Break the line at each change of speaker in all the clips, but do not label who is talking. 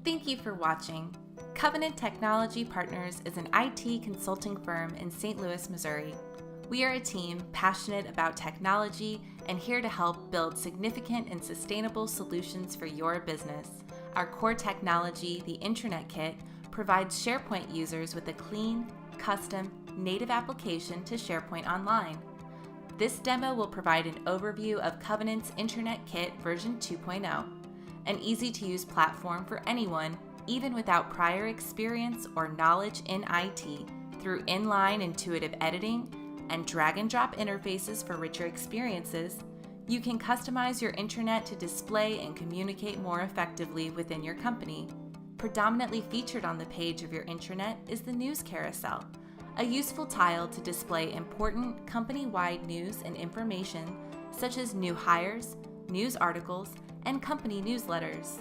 Thank you for watching. Covenant Technology Partners is an IT consulting firm in St. Louis, Missouri. We are a team passionate about technology and here to help build significant and sustainable solutions for your business. Our core technology, the Intranet Kit, provides SharePoint users with a clean, custom, native application to SharePoint Online. This demo will provide an overview of Covenant's Intranet Kit version 2.0, an easy-to-use platform for anyone, even without prior experience or knowledge in IT, through inline intuitive editing and drag-and-drop interfaces for richer experiences. You can customize your intranet to display and communicate more effectively within your company. Predominantly featured on the page of your intranet is the News Carousel, a useful tile to display important company-wide news and information such as new hires, news articles, and company newsletters.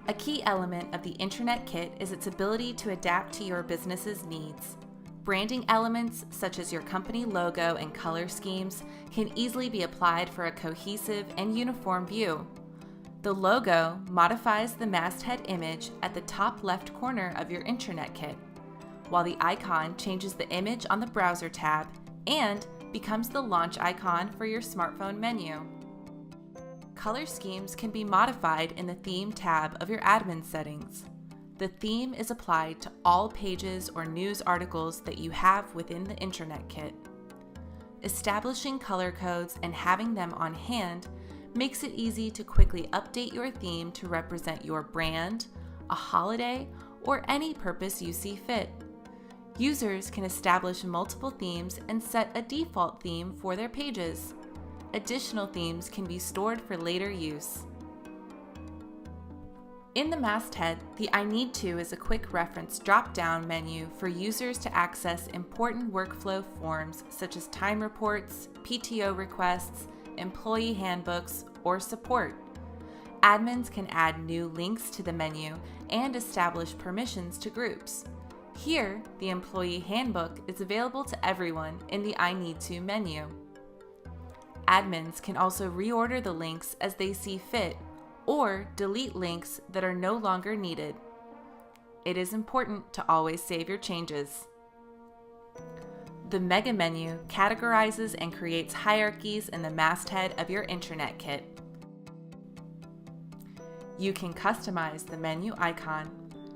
A key element of the Intranet Kit is its ability to adapt to your business's needs. Branding elements such as your company logo and color schemes can easily be applied for a cohesive and uniform view. The logo modifies the masthead image at the top left corner of your Intranet Kit, while the icon changes the image on the browser tab and becomes the launch icon for your smartphone menu. Color schemes can be modified in the Theme tab of your admin settings. The theme is applied to all pages or news articles that you have within the Intranet Kit. Establishing color codes and having them on hand makes it easy to quickly update your theme to represent your brand, a holiday, or any purpose you see fit. Users can establish multiple themes and set a default theme for their pages. Additional themes can be stored for later use. In the masthead, the I Need To is a quick reference drop-down menu for users to access important workflow forms such as time reports, PTO requests, employee handbooks, or support. Admins can add new links to the menu and establish permissions to groups. Here, the employee handbook is available to everyone in the I Need To menu. Admins can also reorder the links as they see fit or delete links that are no longer needed. It is important to always save your changes. The Mega menu categorizes and creates hierarchies in the masthead of your Intranet Kit. You can customize the menu icon,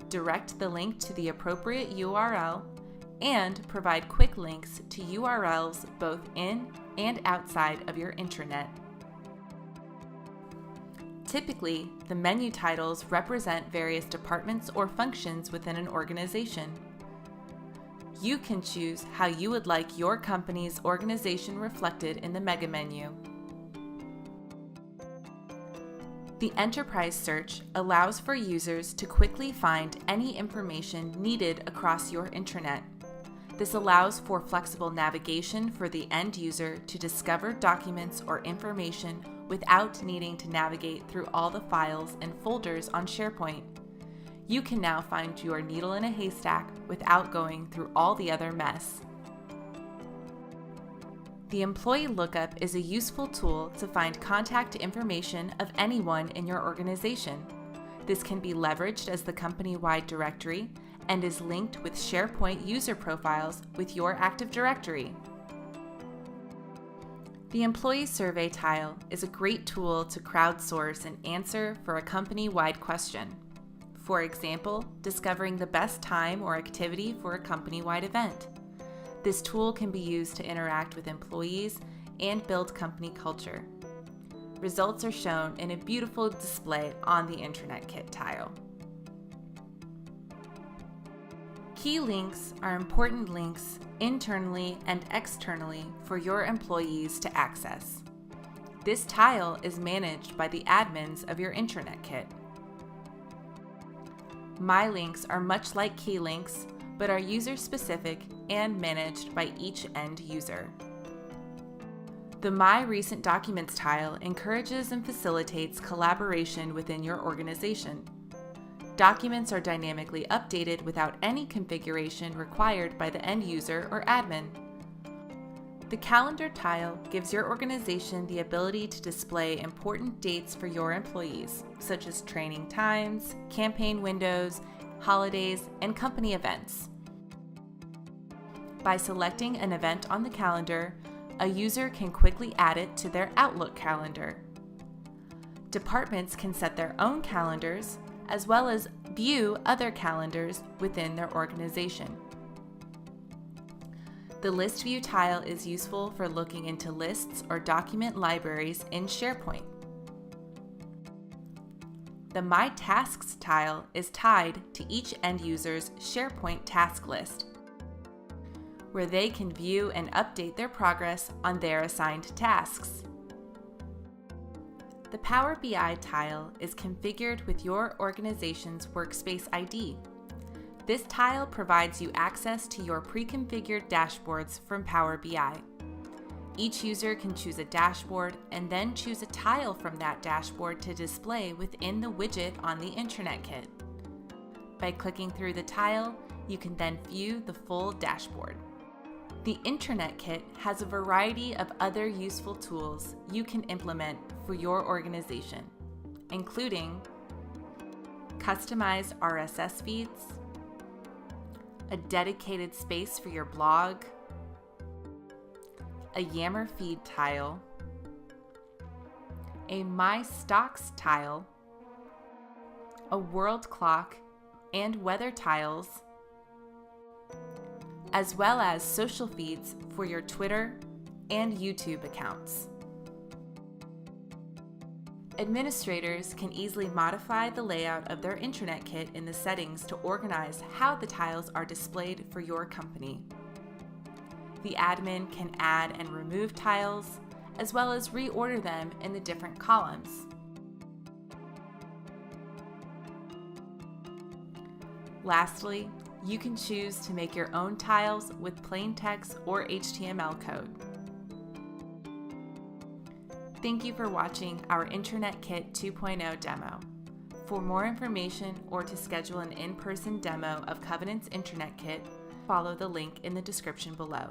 direct the link to the appropriate URL, and provide quick links to URLs both in and outside of your intranet. Typically, the menu titles represent various departments or functions within an organization. You can choose how you would like your company's organization reflected in the Mega menu. The Enterprise Search allows for users to quickly find any information needed across your intranet. This allows for flexible navigation for the end user to discover documents or information without needing to navigate through all the files and folders on SharePoint. You can now find your needle in a haystack without going through all the other mess. The Employee Lookup is a useful tool to find contact information of anyone in your organization. This can be leveraged as the company-wide directory and is linked with SharePoint user profiles with your Active Directory. The Employee Survey tile is a great tool to crowdsource an answer for a company-wide question. For example, discovering the best time or activity for a company-wide event. This tool can be used to interact with employees and build company culture. Results are shown in a beautiful display on the Intranet Kit tile. Key links are important links internally and externally for your employees to access. This tile is managed by the admins of your Intranet Kit. My links are much like key links, but are user-specific and managed by each end user. The My Recent Documents tile encourages and facilitates collaboration within your organization. Documents are dynamically updated without any configuration required by the end user or admin. The calendar tile gives your organization the ability to display important dates for your employees, such as training times, campaign windows, holidays, and company events. By selecting an event on the calendar, a user can quickly add it to their Outlook calendar. Departments can set their own calendars, as well as view other calendars within their organization. The List View tile is useful for looking into lists or document libraries in SharePoint. The My Tasks tile is tied to each end user's SharePoint task list, where they can view and update their progress on their assigned tasks. The Power BI tile is configured with your organization's Workspace ID. This tile provides you access to your pre-configured dashboards from Power BI. Each user can choose a dashboard and then choose a tile from that dashboard to display within the widget on the Intranet Kit. By clicking through the tile, you can then view the full dashboard. The Intranet Kit has a variety of other useful tools you can implement for your organization, including customized RSS feeds, a dedicated space for your blog, a Yammer feed tile, a My Stocks tile, a world clock and weather tiles, as well as social feeds for your Twitter and YouTube accounts. Administrators can easily modify the layout of their Intranet Kit in the settings to organize how the tiles are displayed for your company. The admin can add and remove tiles, as well as reorder them in the different columns. Lastly, you can choose to make your own tiles with plain text or HTML code. Thank you for watching our Intranet Kit 2.0 demo. For more information or to schedule an in-person demo of Covenant's Intranet Kit, follow the link in the description below.